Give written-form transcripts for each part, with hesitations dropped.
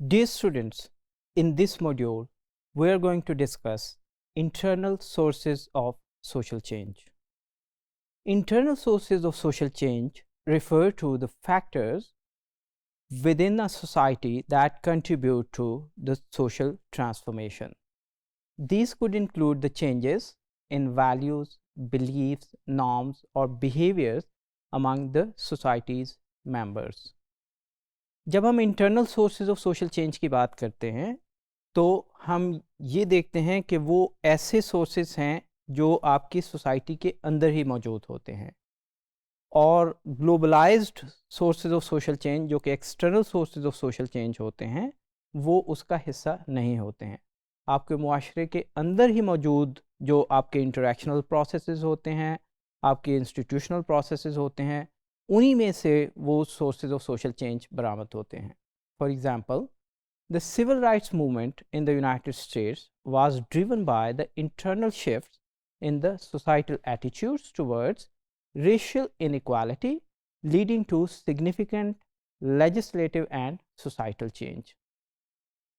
Dear students, in this module, we are going to discuss internal sources of social change. Internal sources of social change refer to the factors within a society that contribute to the social transformation. These could include the changes in values, beliefs, norms, or behaviors among the society's members. جب ہم internal sources of social change کی بات کرتے ہیں تو ہم یہ دیکھتے ہیں کہ وہ ایسے سورسز ہیں جو آپ کی سوسائٹی کے اندر ہی موجود ہوتے ہیں، اور globalised sources of social change جو کہ external sources of social change ہوتے ہیں وہ اس کا حصہ نہیں ہوتے ہیں. آپ کے معاشرے کے اندر ہی موجود جو آپ کے انٹریکشنل پروسیسز ہوتے ہیں، آپ کے انسٹیٹیوشنل پروسیسز ہوتے ہیں، انہی میں سے وہ سورسز آف سوشل چینج برآمد ہوتے ہیں. For example, the civil rights movement in the United States was driven by the internal shifts in the societal attitudes towards racial inequality, leading to significant legislative and societal change.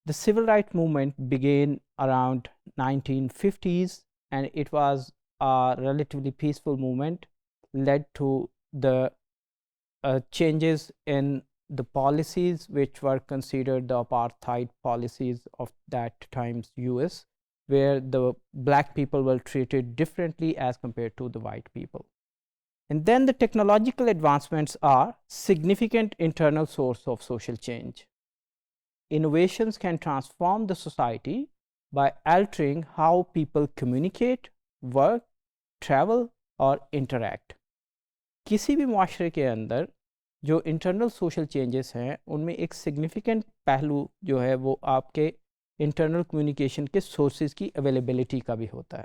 The civil rights movement began around 1950s, and it was a relatively peaceful movement, led to the changes in the policies which were considered the apartheid policies of that time's US, where the black people were treated differently as compared to the white people. And then the technological advancements are significant internal source of social change. Innovations can transform the society by altering how people communicate, work, travel or interact. کسی بھی معاشرے کے اندر جو internal social changes ہیں ان میں ایک significant پہلو جو ہے وہ آپ کے انٹرنل کمیونیکیشن کے سورسز کی اویلیبلٹی کا بھی ہوتا ہے.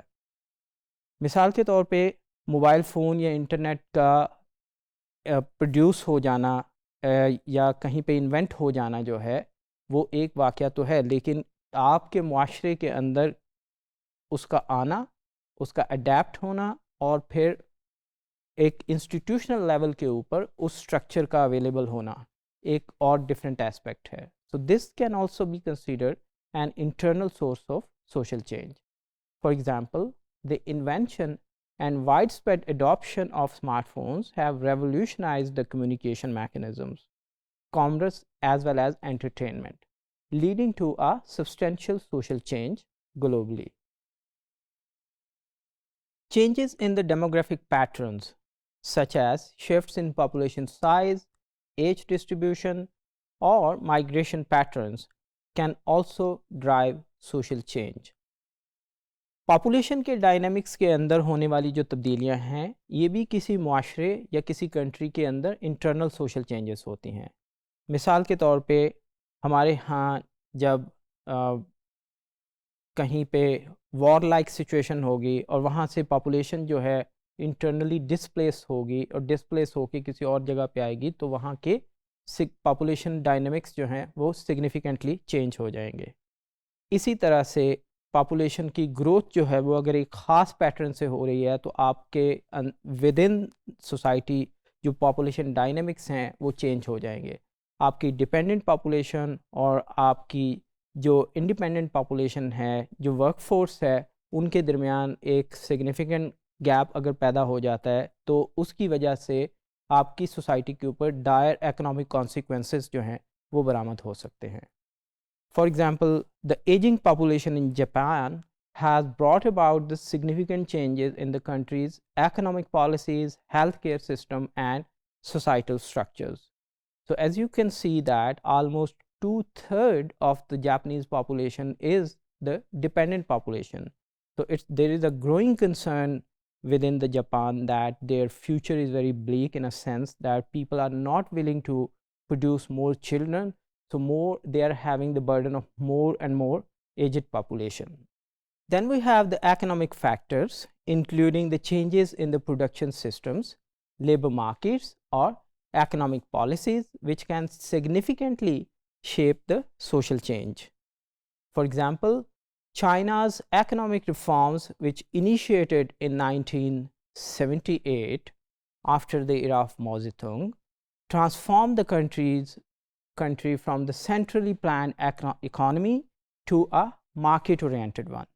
مثال کے طور پہ موبائل فون یا انٹرنیٹ کا پروڈیوس ہو جانا یا کہیں پہ انوینٹ ہو جانا جو ہے وہ ایک واقعہ تو ہے، لیکن آپ کے معاشرے کے اندر اس کا آنا، اس کا اڈیپٹ ہونا اور پھر ایک انسٹیٹیوشنل لیول کے اوپر اس اسٹرکچر کا اویلیبل ہونا ایک اور ڈفرینٹ ایسپیکٹ ہے. So this can also be considered an internal source of social change. For example, the invention and widespread adoption of smartphones have revolutionized the communication mechanisms, commerce as well as entertainment, leading to a substantial social change globally. Changes in the demographic patterns, such as shifts in population size, age distribution, or migration patterns, can also drive social change. Population کے dynamics کے اندر ہونے والی جو تبدیلیاں ہیں یہ بھی کسی معاشرے یا کسی کنٹری کے اندر انٹرنل سوشل چینجز ہوتی ہیں. مثال کے طور پہ ہمارے ہاں جب کہیں پہ وار لائک سچویشن ہوگی اور وہاں سے پاپولیشن جو ہے انٹرنلی ڈسپلیس ہوگی اور ڈسپلیس ہو کے کسی اور جگہ پہ آئے گی تو وہاں کے پاپولیشن ڈائنامکس جو ہیں وہ سگنیفیکنٹلی چینج ہو جائیں گے. اسی طرح سے پاپولیشن کی گروتھ جو ہے وہ اگر ایک خاص پیٹرن سے ہو رہی ہے تو آپ کے ود ان سوسائٹی جو پاپولیشن ڈائنامکس ہیں وہ چینج ہو جائیں گے. آپ کی ڈپینڈنٹ پاپولیشن اور آپ کی جو انڈیپینڈنٹ پاپولیشن ہے، جو ورک فورس ہے، ان کے درمیان ایک سگنیفیکنٹ گیپ اگر پیدا ہو جاتا ہے تو اس کی وجہ سے آپ کی سوسائٹی کے اوپر ڈائر اکنامک کانسیکوینسز جو ہیں وہ برآمد ہو سکتے ہیں. For example, the aging population in Japan has brought about the significant changes in the country's economic policies, healthcare system, and societal structures. So as you can see that almost 2/3 of the Japanese population is the dependent population. So there is a growing concern within the Japan that their future is very bleak in a sense that people are not willing to produce more children. So they are having the burden of more and more aged population. Then we have the economic factors, including the changes in the production systems, labor markets, or economic policies, which can significantly shape the social change. For example, China's economic reforms, which initiated in 1978 after the era of Mao Zedong, transformed the country's country from the centrally planned economy to a market-oriented one,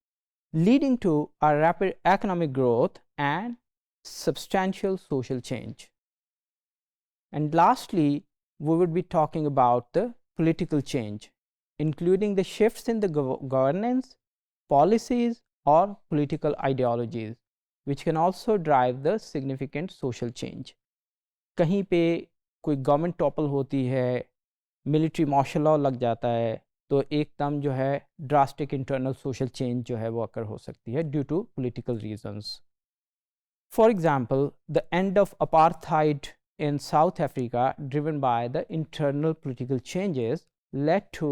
leading to a rapid economic growth and substantial social change. And lastly, we would be talking about the political change, including the shifts in the governance, policies, or political ideologies, which can also drive the significant social change. کہیں پہ کوئی government topple ہوتی ہے, military martial law لگ جاتا ہے, تو ایک دم جو ہے ڈراسٹک انٹرنل سوشل چینج جو ہے وہ اکر ہو سکتی ہے due to political reasons. For example, the end of apartheid in South Africa, driven by the internal political changes, led to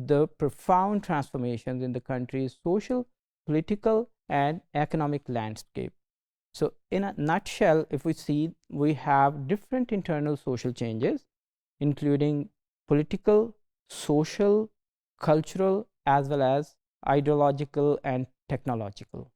the profound transformations in the country's social, political, and economic landscape. So in a nutshell, if we see, we have different internal social changes, including political, social, cultural, as well as ideological and technological.